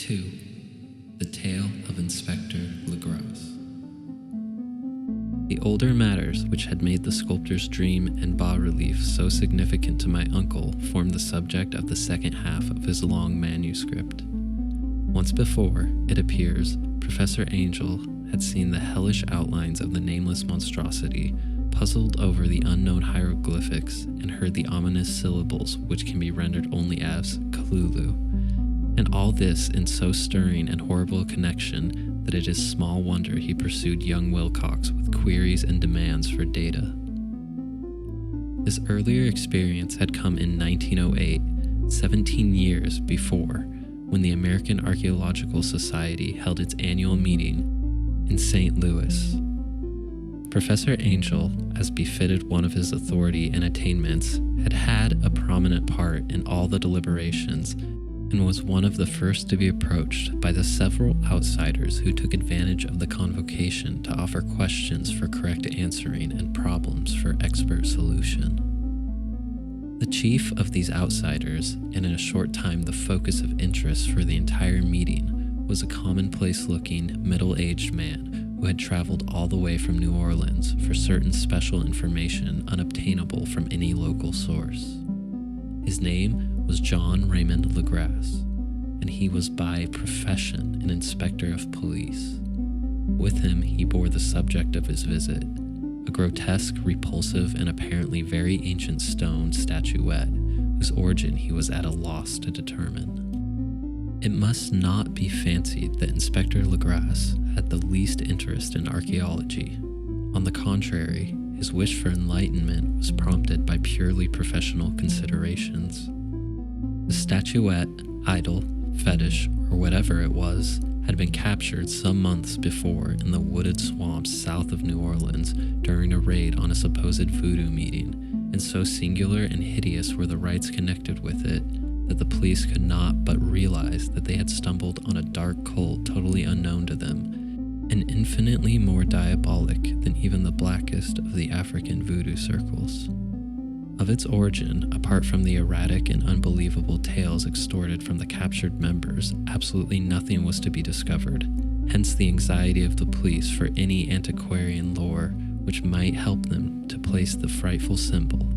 2. The Tale of Inspector Legrasse. The older matters which had made the sculptor's dream and bas-relief so significant to my uncle formed the subject of the second half of his long manuscript. Once before, it appears, Professor Angel had seen the hellish outlines of the nameless monstrosity, puzzled over the unknown hieroglyphics, and heard the ominous syllables which can be rendered only as Cthulhu. And all this in so stirring and horrible a connection that it is small wonder he pursued young Wilcox with queries and demands for data. This earlier experience had come in 1908, 17 years before, when the American Archaeological Society held its annual meeting in St. Louis. Professor Angel, as befitted one of his authority and attainments, had had a prominent part in all the deliberations and was one of the first to be approached by the several outsiders who took advantage of the convocation to offer questions for correct answering and problems for expert solution. The chief of these outsiders, and in a short time the focus of interest for the entire meeting, was a commonplace-looking, middle-aged man who had traveled all the way from New Orleans for certain special information unobtainable from any local source. His name was John Raymond Legrasse, and he was by profession an inspector of police. With him he bore the subject of his visit, a grotesque, repulsive, and apparently very ancient stone statuette, whose origin he was at a loss to determine. It must not be fancied that Inspector Legrasse had the least interest in archaeology. On the contrary, his wish for enlightenment was prompted by purely professional considerations. The statuette, idol, fetish, or whatever it was, had been captured some months before in the wooded swamps south of New Orleans during a raid on a supposed voodoo meeting, and so singular and hideous were the rites connected with it that the police could not but realize that they had stumbled on a dark cult totally unknown to them, and infinitely more diabolic than even the blackest of the African voodoo circles. Of its origin, apart from the erratic and unbelievable tales extorted from the captured members, absolutely nothing was to be discovered, hence the anxiety of the police for any antiquarian lore which might help them to place the frightful symbol,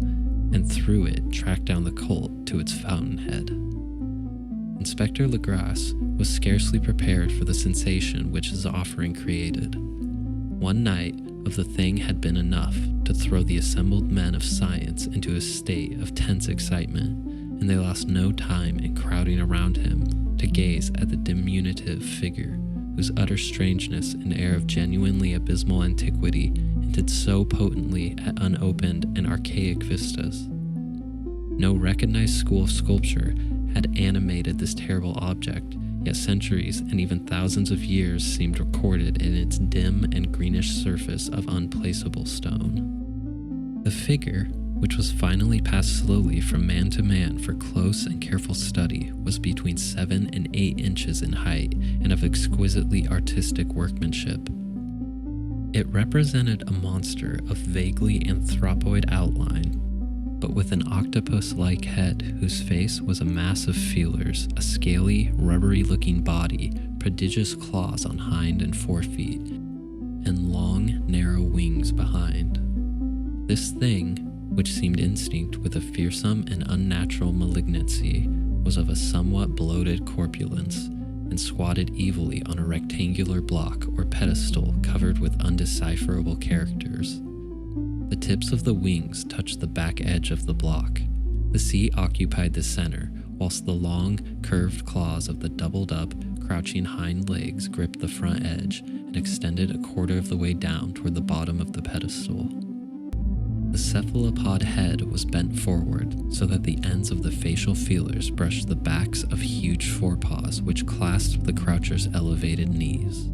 and through it track down the cult to its fountainhead. Inspector Legrasse was scarcely prepared for the sensation which his offering created. One night of the thing had been enough to throw the assembled men of science into a state of tense excitement, and they lost no time in crowding around him to gaze at the diminutive figure whose utter strangeness and air of genuinely abysmal antiquity hinted so potently at unopened and archaic vistas. No recognized school of sculpture had animated this terrible object, yet centuries and even thousands of years seemed recorded in its dim and greenish surface of unplaceable stone. The figure, which was finally passed slowly from man to man for close and careful study, was between 7 and 8 inches in height and of exquisitely artistic workmanship. It represented a monster of vaguely anthropoid outline, but with an octopus-like head whose face was a mass of feelers, a scaly, rubbery-looking body, prodigious claws on hind and forefeet, and long, narrow wings behind. This thing, which seemed instinct with a fearsome and unnatural malignancy, was of a somewhat bloated corpulence, and squatted evilly on a rectangular block or pedestal covered with undecipherable characters. The tips of the wings touched the back edge of the block. The seat occupied the center, whilst the long, curved claws of the doubled-up, crouching hind legs gripped the front edge and extended a quarter of the way down toward the bottom of the pedestal. The cephalopod head was bent forward so that the ends of the facial feelers brushed the backs of huge forepaws which clasped the croucher's elevated knees.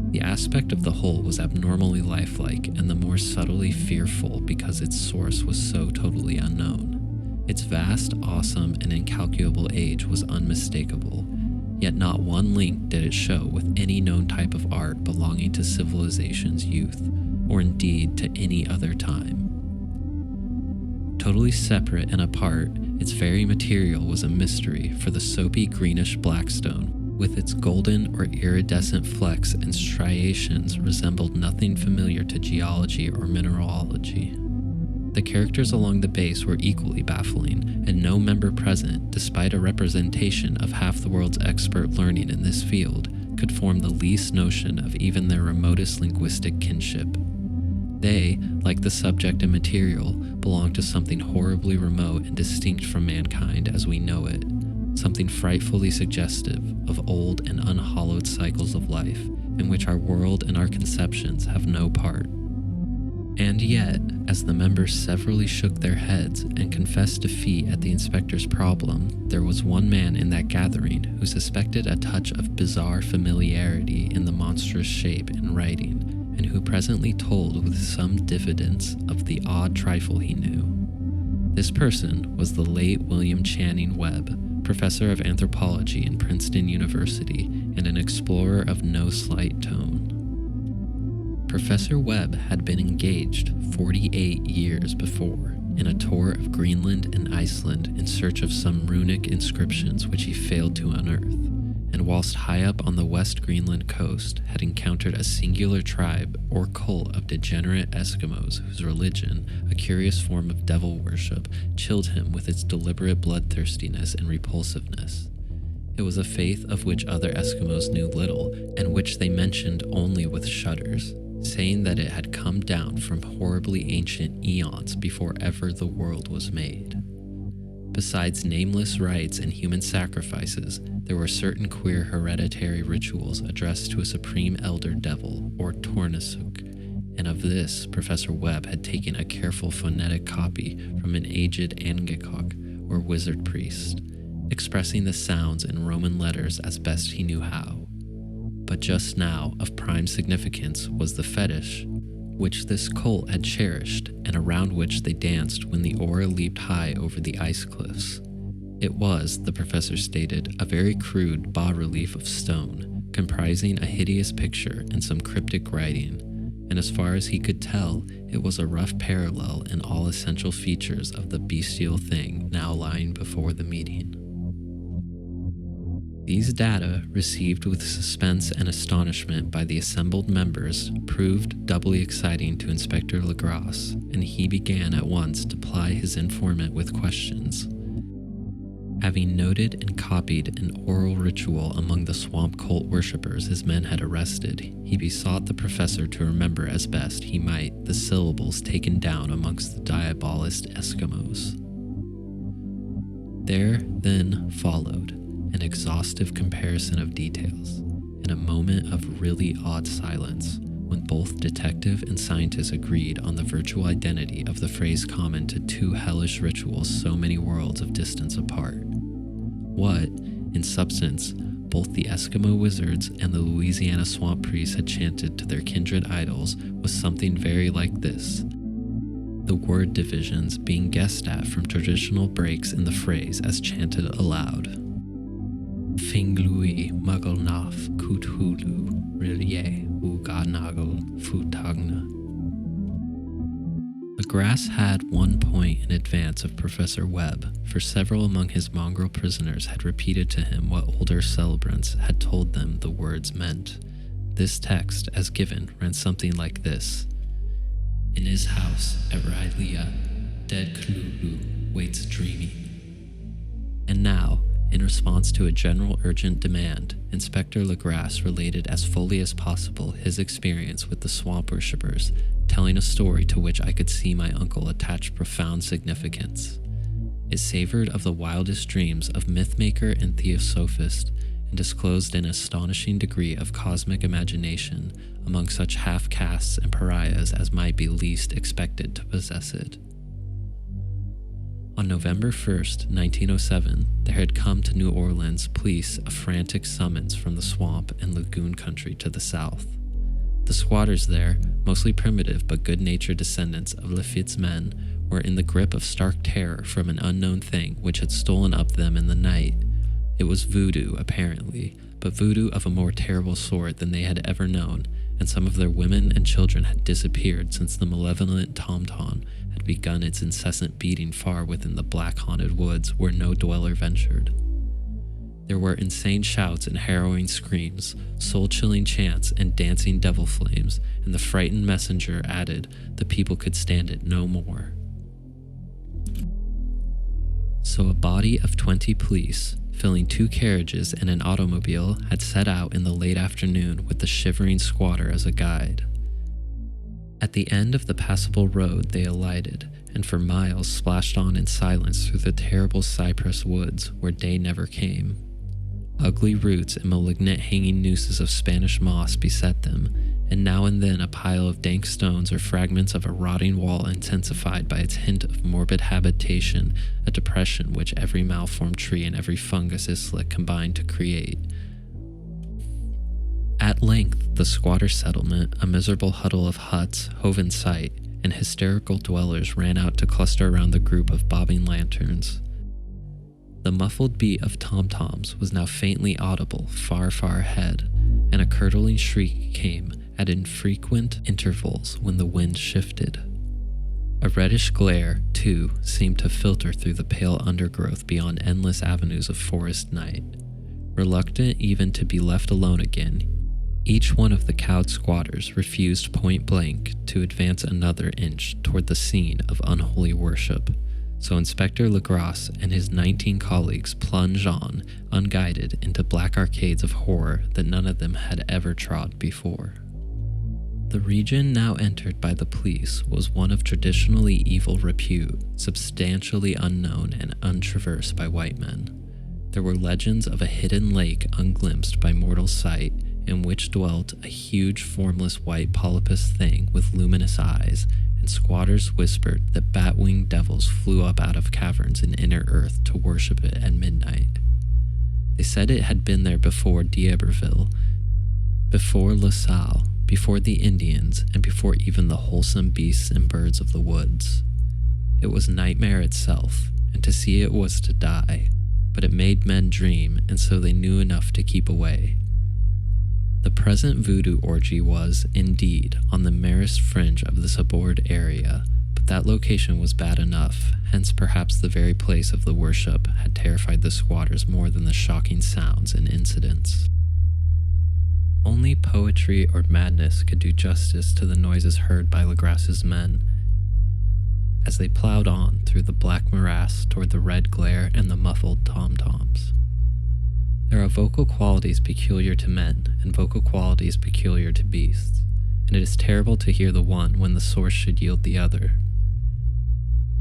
The aspect of the whole was abnormally lifelike and the more subtly fearful because its source was so totally unknown. Its vast, awesome, and incalculable age was unmistakable, yet not one link did it show with any known type of art belonging to civilization's youth, or indeed to any other time. Totally separate and apart, its very material was a mystery, for the soapy greenish blackstone with its golden or iridescent flecks and striations resembled nothing familiar to geology or mineralogy. The characters along the base were equally baffling, and no member present, despite a representation of half the world's expert learning in this field, could form the least notion of even their remotest linguistic kinship. They, like the subject and material, belong to something horribly remote and distinct from mankind as we know it, something frightfully suggestive of old and unhallowed cycles of life, in which our world and our conceptions have no part. And yet, as the members severally shook their heads and confessed defeat at the inspector's problem, there was one man in that gathering who suspected a touch of bizarre familiarity in the monstrous shape and writing, and who presently told with some diffidence of the odd trifle he knew. This person was the late William Channing Webb, professor of anthropology in Princeton University and an explorer of no slight tone. Professor Webb had been engaged 48 years before in a tour of Greenland and Iceland in search of some runic inscriptions which he failed to unearth, and whilst high up on the West Greenland coast had encountered a singular tribe or cult of degenerate Eskimos whose religion, a curious form of devil worship, chilled him with its deliberate bloodthirstiness and repulsiveness. It was a faith of which other Eskimos knew little, and which they mentioned only with shudders, saying that it had come down from horribly ancient eons before ever the world was made. Besides nameless rites and human sacrifices, there were certain queer hereditary rituals addressed to a supreme elder devil, or Tornasuk, and of this Professor Webb had taken a careful phonetic copy from an aged Angekok, or wizard priest, expressing the sounds in Roman letters as best he knew how. But just now, of prime significance was the fetish, which this cult had cherished and around which they danced when the aura leaped high over the ice cliffs. It was, the professor stated, a very crude bas-relief of stone, comprising a hideous picture and some cryptic writing, and as far as he could tell, it was a rough parallel in all essential features of the bestial thing now lying before the meeting. These data, received with suspense and astonishment by the assembled members, proved doubly exciting to Inspector Legrasse, and he began at once to ply his informant with questions. Having noted and copied an oral ritual among the swamp cult worshippers his men had arrested, he besought the professor to remember as best he might the syllables taken down amongst the diabolist Eskimos. There then followed an exhaustive comparison of details, in a moment of really odd silence, when both detective and scientist agreed on the virtual identity of the phrase common to two hellish rituals so many worlds of distance apart. What, in substance, both the Eskimo wizards and the Louisiana swamp priests had chanted to their kindred idols was something very like this, the word divisions being guessed at from traditional breaks in the phrase as chanted aloud. Finglui Mugglenaf Cthulhu Rilye Uganagel Futagna. Legrasse had 1 point in advance of Professor Webb, for several among his mongrel prisoners had repeated to him what older celebrants had told them the words meant. This text, as given, ran something like this. In his house at Railia, dead Cthulhu waits dreaming. And now, in response to a general urgent demand, Inspector Legrasse related as fully as possible his experience with the swamp worshippers, telling a story to which I could see my uncle attach profound significance. It savored of the wildest dreams of mythmaker and theosophist, and disclosed an astonishing degree of cosmic imagination among such half-castes and pariahs as might be least expected to possess it. On November 1st, 1907, there had come to New Orleans police a frantic summons from the swamp and lagoon country to the south. The squatters there, mostly primitive but good-natured descendants of Lafitte's men, were in the grip of stark terror from an unknown thing which had stolen up them in the night. It was voodoo, apparently, but voodoo of a more terrible sort than they had ever known, and some of their women and children had disappeared since the malevolent tom-tom had begun its incessant beating far within the black haunted woods where no dweller ventured. There were insane shouts and harrowing screams, soul-chilling chants and dancing devil flames, and the frightened messenger added the people could stand it no more. So a body of 20 police, filling 2 carriages and an automobile, had set out in the late afternoon with the shivering squatter as a guide. At the end of the passable road they alighted, and for miles splashed on in silence through the terrible cypress woods where day never came. Ugly roots and malignant hanging nooses of Spanish moss beset them, and now and then a pile of dank stones or fragments of a rotting wall intensified by its hint of morbid habitation, a depression which every malformed tree and every fungus islet combined to create. At length, the squatter settlement, a miserable huddle of huts, hove in sight, and hysterical dwellers ran out to cluster around the group of bobbing lanterns. The muffled beat of tom-toms was now faintly audible far, far ahead, and a curdling shriek came at infrequent intervals when the wind shifted. A reddish glare, too, seemed to filter through the pale undergrowth beyond endless avenues of forest night. Reluctant even to be left alone again, each one of the cowed squatters refused point blank to advance another inch toward the scene of unholy worship. So Inspector Legrasse and his 19 colleagues plunged on, unguided, into black arcades of horror that none of them had ever trod before. The region now entered by the police was one of traditionally evil repute, substantially unknown and untraversed by white men. There were legends of a hidden lake unglimpsed by mortal sight, in which dwelt a huge formless white polypus thing with luminous eyes, and squatters whispered that bat-winged devils flew up out of caverns in inner earth to worship it at midnight. They said it had been there before D'Iberville, before La Salle, before the Indians, and before even the wholesome beasts and birds of the woods. It was nightmare itself, and to see it was to die, but it made men dream, and so they knew enough to keep away. The present voodoo orgy was, indeed, on the merest fringe of this abhorred area, but that location was bad enough, hence perhaps the very place of the worship had terrified the squatters more than the shocking sounds and incidents. Only poetry or madness could do justice to the noises heard by Legrasse's men, as they plowed on through the black morass toward the red glare and the muffled tom-toms. There are vocal qualities peculiar to men and vocal qualities peculiar to beasts, and it is terrible to hear the one when the source should yield the other.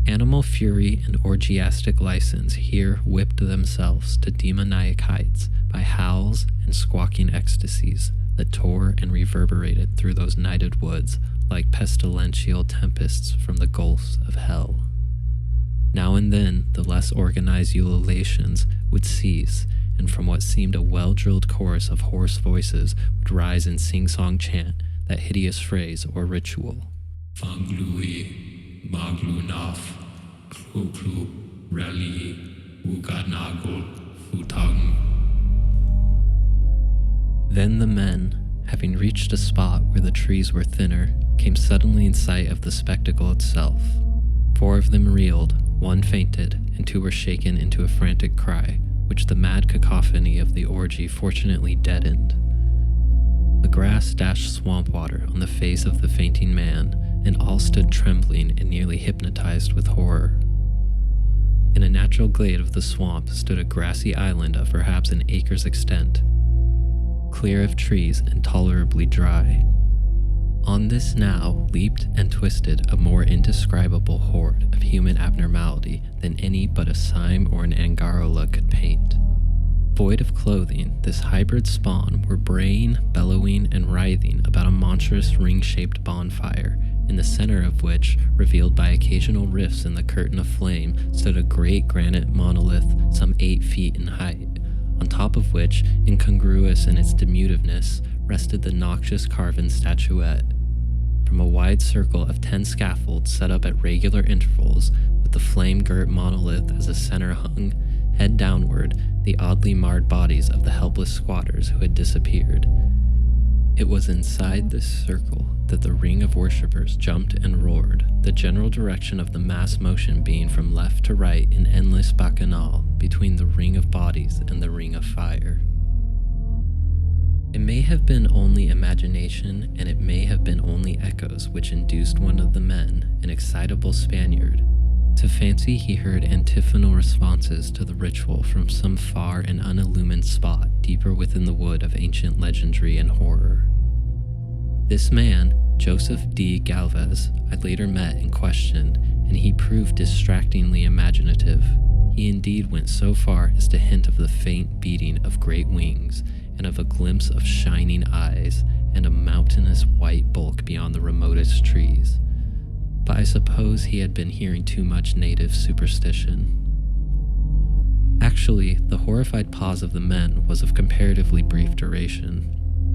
Animal fury and orgiastic license here whipped themselves to demoniac heights by howls and squawking ecstasies that tore and reverberated through those nighted woods like pestilential tempests from the gulfs of hell. Now and then the less organized ululations would cease, and from what seemed a well-drilled chorus of hoarse voices would rise in sing-song chant that hideous phrase or ritual. Fanglui, maglunaf, kluklu, reli, ugadnagul, futang. Then the men, having reached a spot where the trees were thinner, came suddenly in sight of the spectacle itself. 4 of them reeled, 1 fainted, and 2 were shaken into a frantic cry, which the mad cacophony of the orgy fortunately deadened. The grass dashed swamp water on the face of the fainting man, and all stood trembling and nearly hypnotized with horror. In a natural glade of the swamp stood a grassy island of perhaps an acre's extent, clear of trees and tolerably dry. On this now leaped and twisted a more indescribable horde of human abnormality than any but a Sime or an Angarola could paint. Void of clothing, this hybrid spawn were braying, bellowing, and writhing about a monstrous ring-shaped bonfire, in the center of which, revealed by occasional rifts in the curtain of flame, stood a great granite monolith some 8 feet in height, on top of which, incongruous in its dimutiveness, rested the noxious carven statuette. From a wide circle of 10 scaffolds set up at regular intervals, with the flame-girt monolith as a center hung, head downward, the oddly marred bodies of the helpless squatters who had disappeared. It was inside this circle that the ring of worshippers jumped and roared, the general direction of the mass motion being from left to right in endless bacchanal between the ring of bodies and the ring of fire. It may have been only imagination, and it may have been only echoes which induced one of the men, an excitable Spaniard, to fancy he heard antiphonal responses to the ritual from some far and unillumined spot deeper within the wood of ancient legendary and horror. This man, Joseph D. Galvez, I later met and questioned, and he proved distractingly imaginative. He indeed went so far as to hint of the faint beating of great wings, and of a glimpse of shining eyes, and a mountainous white bulk beyond the remotest trees. But I suppose he had been hearing too much native superstition. Actually, the horrified pause of the men was of comparatively brief duration.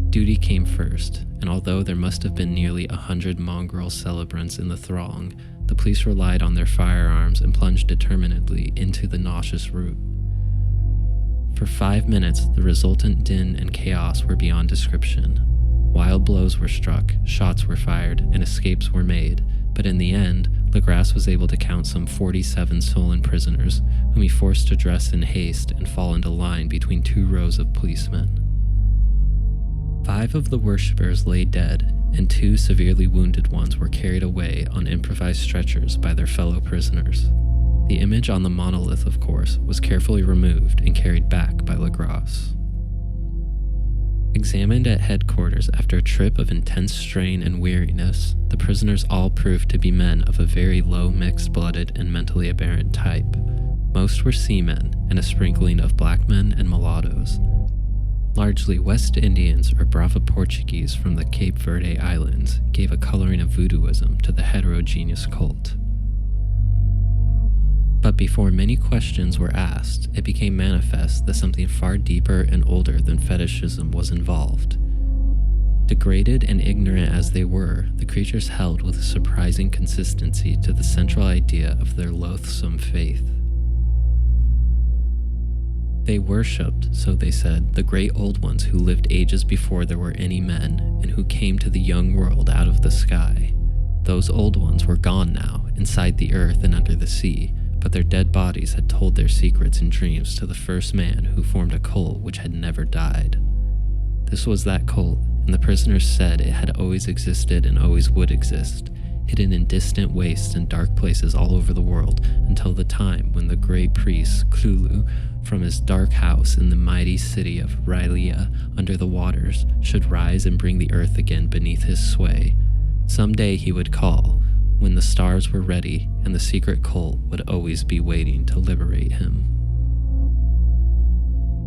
Duty came first, and although there must have been nearly 100 mongrel celebrants in the throng, the police relied on their firearms and plunged determinedly into the nauseous route. For 5 minutes, the resultant din and chaos were beyond description. Wild blows were struck, shots were fired, and escapes were made, but in the end, Legrasse was able to count some 47 stolen prisoners, whom he forced to dress in haste and fall into line between 2 rows of policemen. 5 of the worshippers lay dead, and 2 severely wounded ones were carried away on improvised stretchers by their fellow prisoners. The image on the monolith, of course, was carefully removed and carried back by Legrasse. Examined at headquarters after a trip of intense strain and weariness, the prisoners all proved to be men of a very low mixed-blooded and mentally aberrant type. Most were seamen, and a sprinkling of black men and mulattoes. Largely West Indians or Brava Portuguese from the Cape Verde Islands gave a coloring of voodooism to the heterogeneous cult. But before many questions were asked, it became manifest that something far deeper and older than fetishism was involved. Degraded and ignorant as they were, the creatures held with a surprising consistency to the central idea of their loathsome faith. They worshipped, so they said, the great old ones who lived ages before there were any men, and who came to the young world out of the sky. Those old ones were gone now, inside the earth and under the sea, but their dead bodies had told their secrets and dreams to the first man who formed a cult which had never died. This was that cult, and the prisoners said it had always existed and always would exist, hidden in distant wastes and dark places all over the world until the time when the great priest Cthulhu, from his dark house in the mighty city of Rylea under the waters, should rise and bring the earth again beneath his sway. Someday he would call, when the stars were ready, and the secret cult would always be waiting to liberate him.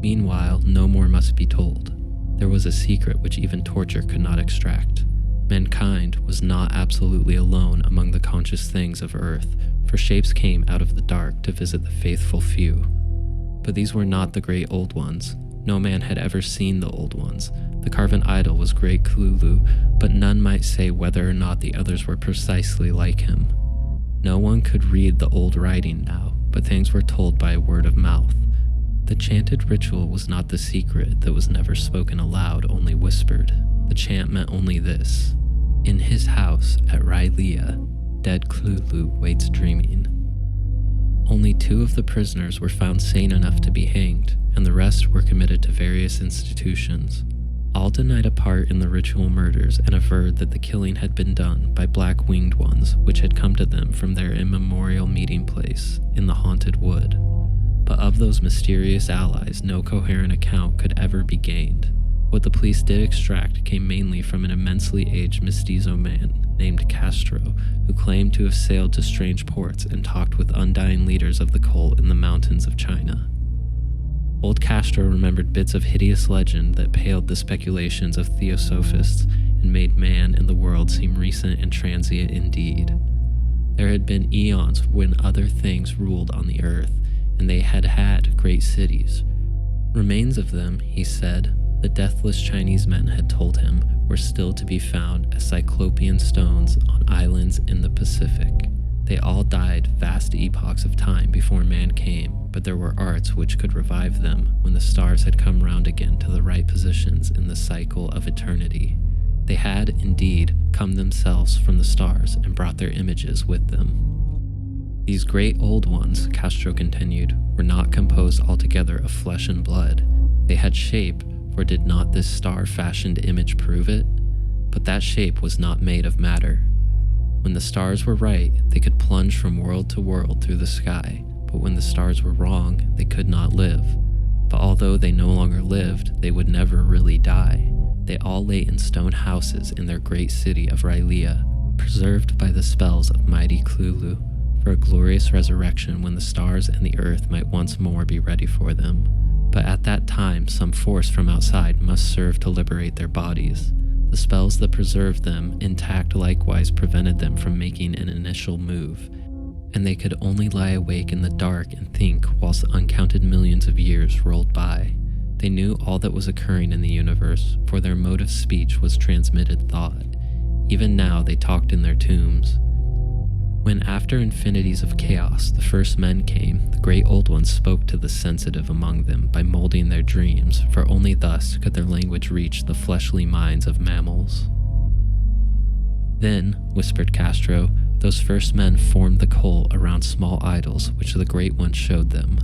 Meanwhile, no more must be told. There was a secret which even torture could not extract. Mankind was not absolutely alone among the conscious things of earth, for shapes came out of the dark to visit the faithful few. But these were not the great old ones. No man had ever seen the old ones. The carven idol was great Cthulhu, but none might say whether or not the others were precisely like him. No one could read the old writing now, but things were told by word of mouth. The chanted ritual was not the secret that was never spoken aloud, only whispered. The chant meant only this: in his house at Rylea, dead Cthulhu waits dreaming. Only 2 of the prisoners were found sane enough to be hanged, and the rest were committed to various institutions. All denied a part in the ritual murders and averred that the killing had been done by black-winged ones which had come to them from their immemorial meeting place in the haunted wood. But of those mysterious allies no coherent account could ever be gained. What the police did extract came mainly from an immensely aged mestizo man named Castro, who claimed to have sailed to strange ports and talked with undying leaders of the cult in the mountains of China. Old Castro remembered bits of hideous legend that paled the speculations of theosophists and made man and the world seem recent and transient indeed. There had been eons when other things ruled on the earth, and they had had great cities. Remains of them, he said, the deathless Chinese men had told him, were still to be found as cyclopean stones on islands in the Pacific. They all died vast epochs of time before man came, but there were arts which could revive them when the stars had come round again to the right positions in the cycle of eternity. They had, indeed, come themselves from the stars and brought their images with them. These great old ones, Castro continued, were not composed altogether of flesh and blood. They had shape, for did not this star-fashioned image prove it? But that shape was not made of matter. When the stars were right, they could plunge from world to world through the sky, but when the stars were wrong, they could not live. But although they no longer lived, they would never really die. They all lay in stone houses in their great city of Rylea, preserved by the spells of mighty Cthulhu, for a glorious resurrection when the stars and the earth might once more be ready for them. But at that time, some force from outside must serve to liberate their bodies. The spells that preserved them intact likewise prevented them from making an initial move, and they could only lie awake in the dark and think whilst uncounted millions of years rolled by. They knew all that was occurring in the universe, for their mode of speech was transmitted thought. Even now they talked in their tombs. When after infinities of chaos the first men came, the great old ones spoke to the sensitive among them by molding their dreams, for only thus could their language reach the fleshly minds of mammals. Then, whispered Castro, those first men formed the cult around small idols which the great ones showed them.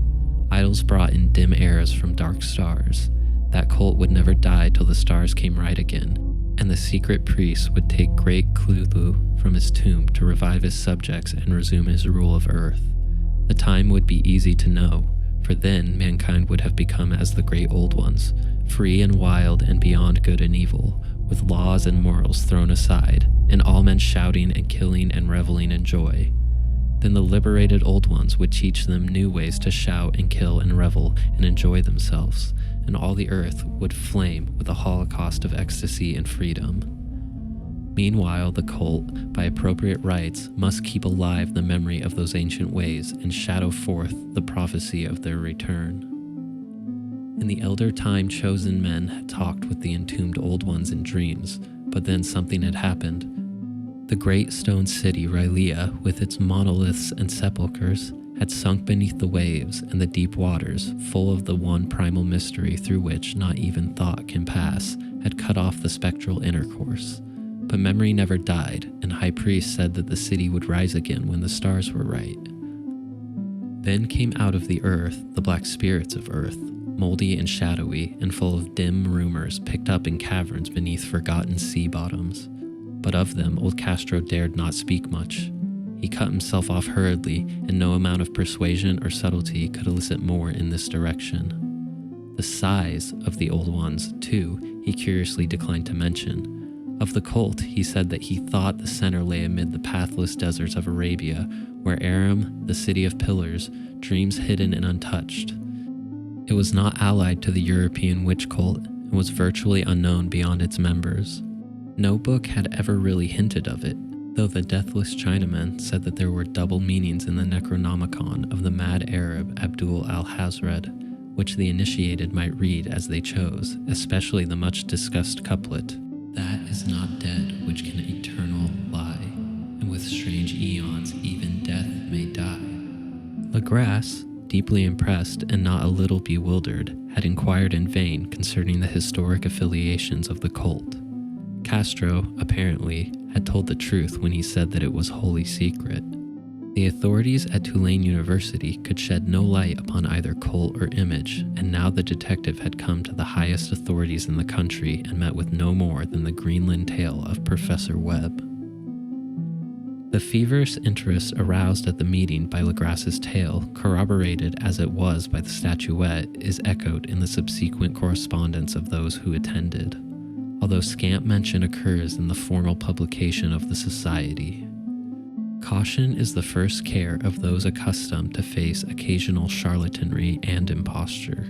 Idols brought in dim eras from dark stars. That cult would never die till the stars came right again, and the secret priest would take great Cthulhu from his tomb to revive his subjects and resume his rule of earth. The time would be easy to know, for then mankind would have become as the great old ones, free and wild and beyond good and evil, with laws and morals thrown aside, and all men shouting and killing and reveling in joy. Then the liberated old ones would teach them new ways to shout and kill and revel and enjoy themselves, and all the earth would flame with a holocaust of ecstasy and freedom. Meanwhile, the cult, by appropriate rites, must keep alive the memory of those ancient ways and shadow forth the prophecy of their return. In the elder time, chosen men had talked with the entombed old ones in dreams, but then something had happened. The great stone city Rylea, with its monoliths and sepulchres, had sunk beneath the waves and the deep waters, full of the one primal mystery through which not even thought can pass, had cut off the spectral intercourse. But memory never died, and high priests said that the city would rise again when the stars were right. Then came out of the earth the black spirits of earth, moldy and shadowy, and full of dim rumors picked up in caverns beneath forgotten sea bottoms. But of them old Castro dared not speak much. He cut himself off hurriedly, and no amount of persuasion or subtlety could elicit more in this direction. The size of the old ones, too, he curiously declined to mention. Of the cult, he said that he thought the center lay amid the pathless deserts of Arabia, where Aram, the city of pillars, dreams hidden and untouched. It was not allied to the European witch cult, and was virtually unknown beyond its members. No book had ever really hinted of it, though the deathless Chinaman said that there were double meanings in the Necronomicon of the mad Arab Abdul al-Hazred, which the initiated might read as they chose, especially the much-discussed couplet, "That is not dead which can eternal lie, and with strange eons even death may die." Legrasse, deeply impressed and not a little bewildered, had inquired in vain concerning the historic affiliations of the cult. Castro, apparently, had told the truth when he said that it was wholly secret. The authorities at Tulane University could shed no light upon either cult or image, and now the detective had come to the highest authorities in the country and met with no more than the Greenland tale of Professor Webb. The feverish interest aroused at the meeting by Legrasse's tale, corroborated as it was by the statuette, is echoed in the subsequent correspondence of those who attended, although scant mention occurs in the formal publication of the society. Caution is the first care of those accustomed to face occasional charlatanry and imposture.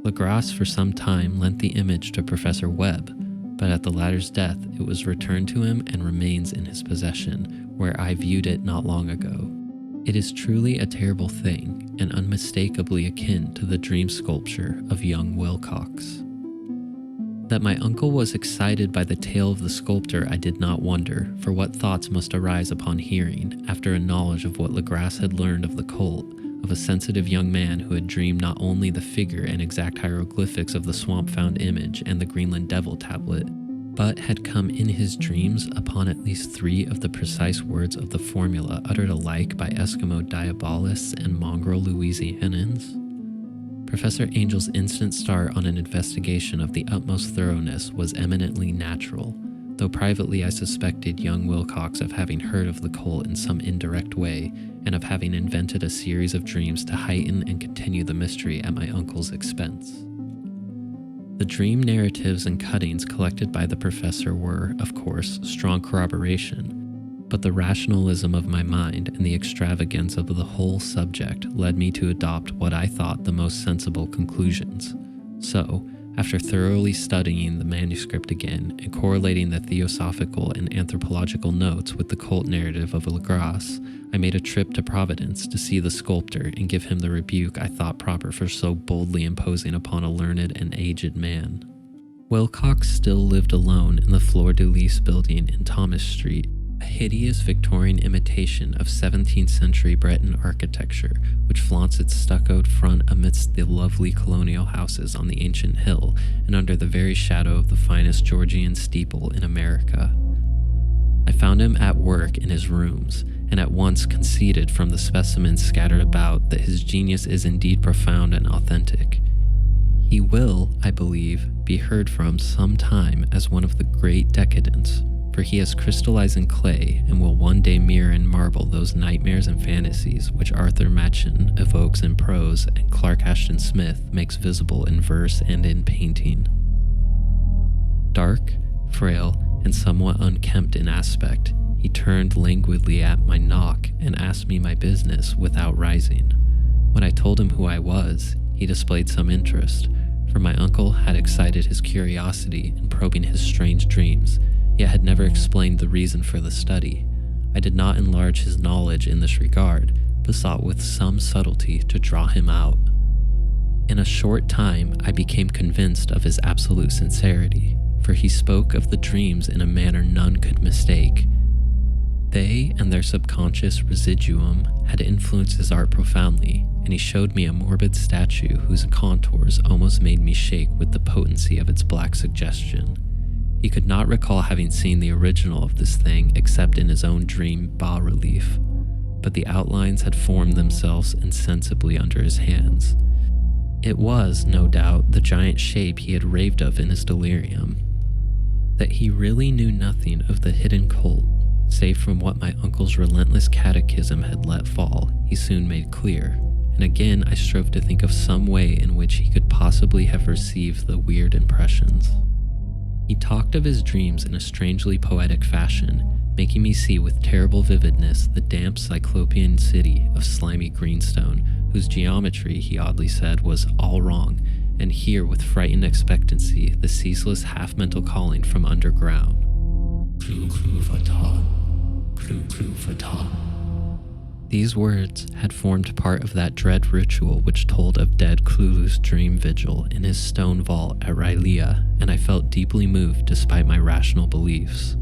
Legrasse for some time lent the image to Professor Webb, but at the latter's death it was returned to him and remains in his possession, where I viewed it not long ago. It is truly a terrible thing, and unmistakably akin to the dream sculpture of young Wilcox. That my uncle was excited by the tale of the sculptor I did not wonder, for what thoughts must arise upon hearing, after a knowledge of what Legrasse had learned of the cult, of a sensitive young man who had dreamed not only the figure and exact hieroglyphics of the swamp-found image and the Greenland Devil tablet, but had come in his dreams upon at least 3 of the precise words of the formula uttered alike by Eskimo diabolists and mongrel Louisianans. Professor Angel's instant start on an investigation of the utmost thoroughness was eminently natural, though privately I suspected young Wilcox of having heard of the cult in some indirect way, and of having invented a series of dreams to heighten and continue the mystery at my uncle's expense. The dream narratives and cuttings collected by the professor were, of course, strong corroboration, but the rationalism of my mind and the extravagance of the whole subject led me to adopt what I thought the most sensible conclusions. So, after thoroughly studying the manuscript again and correlating the theosophical and anthropological notes with the cult narrative of Legrasse, I made a trip to Providence to see the sculptor and give him the rebuke I thought proper for so boldly imposing upon a learned and aged man. Wilcox still lived alone in the fleur-de-lis building in Thomas Street, a hideous Victorian imitation of 17th century Breton architecture, which flaunts its stuccoed front amidst the lovely colonial houses on the ancient hill and under the very shadow of the finest Georgian steeple in America. I found him at work in his rooms, and at once conceded from the specimens scattered about that his genius is indeed profound and authentic. He will, I believe, be heard from some time as one of the great decadents, for he has crystallized in clay and will one day mirror in marble those nightmares and fantasies which Arthur Machen evokes in prose and Clark Ashton Smith makes visible in verse and in painting. Dark, frail, and somewhat unkempt in aspect, he turned languidly at my knock and asked me my business without rising. When I told him who I was, he displayed some interest, for my uncle had excited his curiosity in probing his strange dreams, yet had never explained the reason for the study. I did not enlarge his knowledge in this regard, but sought with some subtlety to draw him out. In a short time, I became convinced of his absolute sincerity, for he spoke of the dreams in a manner none could mistake. They and their subconscious residuum had influenced his art profoundly, and he showed me a morbid statue whose contours almost made me shake with the potency of its black suggestion. He could not recall having seen the original of this thing except in his own dream bas-relief, but the outlines had formed themselves insensibly under his hands. It was, no doubt, the giant shape he had raved of in his delirium. That he really knew nothing of the hidden cult, save from what my uncle's relentless catechism had let fall, he soon made clear, and again I strove to think of some way in which he could possibly have received the weird impressions. He talked of his dreams in a strangely poetic fashion, making me see with terrible vividness the damp cyclopean city of slimy greenstone, whose geometry, he oddly said, was all wrong, and hear with frightened expectancy the ceaseless half-mental calling from underground. Clu clu fatan, clu clu fatan. These words had formed part of that dread ritual which told of dead Cthulhu's dream vigil in his stone vault at Rylea, and I felt deeply moved despite my rational beliefs.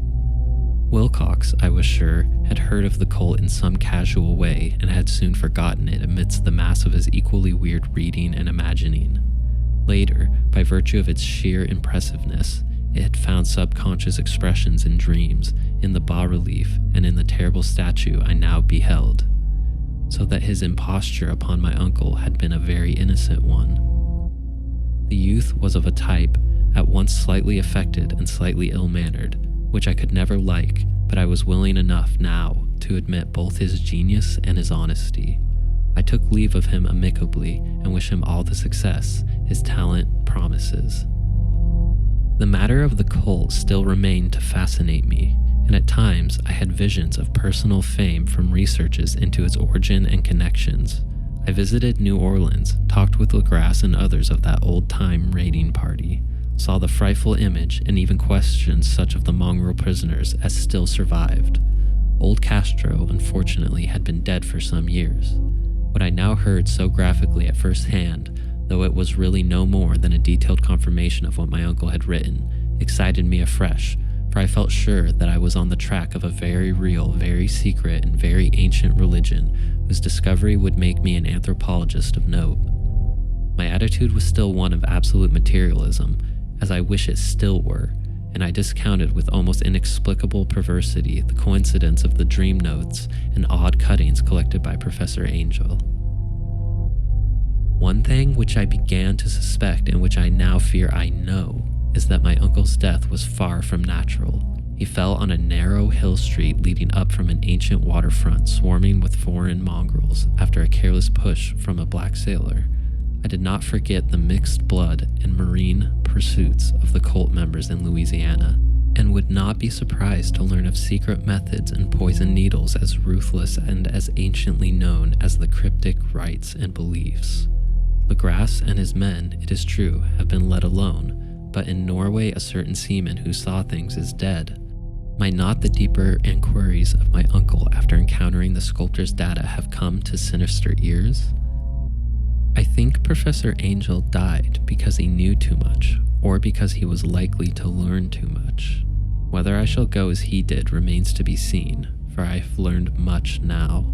Wilcox, I was sure, had heard of the cult in some casual way and had soon forgotten it amidst the mass of his equally weird reading and imagining. Later, by virtue of its sheer impressiveness, it had found subconscious expressions in dreams, in the bas-relief, and in the terrible statue I now beheld, so that his imposture upon my uncle had been a very innocent one. The youth was of a type, at once slightly affected and slightly ill-mannered, which I could never like, but I was willing enough now to admit both his genius and his honesty. I took leave of him amicably and wished him all the success his talent promises. The matter of the cult still remained to fascinate me, and at times I had visions of personal fame from researches into its origin and connections. I visited New Orleans, talked with Legrasse and others of that old-time raiding party, saw the frightful image, and even questioned such of the mongrel prisoners as still survived. Old Castro, unfortunately, had been dead for some years. What I now heard so graphically at first hand, though it was really no more than a detailed confirmation of what my uncle had written, excited me afresh, for I felt sure that I was on the track of a very real, very secret, and very ancient religion whose discovery would make me an anthropologist of note. My attitude was still one of absolute materialism, as I wish it still were, and I discounted with almost inexplicable perversity the coincidence of the dream notes and odd cuttings collected by Professor Angel. One thing which I began to suspect and which I now fear I know is that my uncle's death was far from natural. He fell on a narrow hill street leading up from an ancient waterfront swarming with foreign mongrels after a careless push from a black sailor. I did not forget the mixed blood and marine pursuits of the cult members in Louisiana, and would not be surprised to learn of secret methods and poison needles as ruthless and as anciently known as the cryptic rites and beliefs. Legrasse and his men, it is true, have been let alone, but in Norway a certain seaman who saw things is dead. Might not the deeper inquiries of my uncle after encountering the sculptor's data have come to sinister ears? I think Professor Angel died because he knew too much, or because he was likely to learn too much. Whether I shall go as he did remains to be seen, for I have learned much now.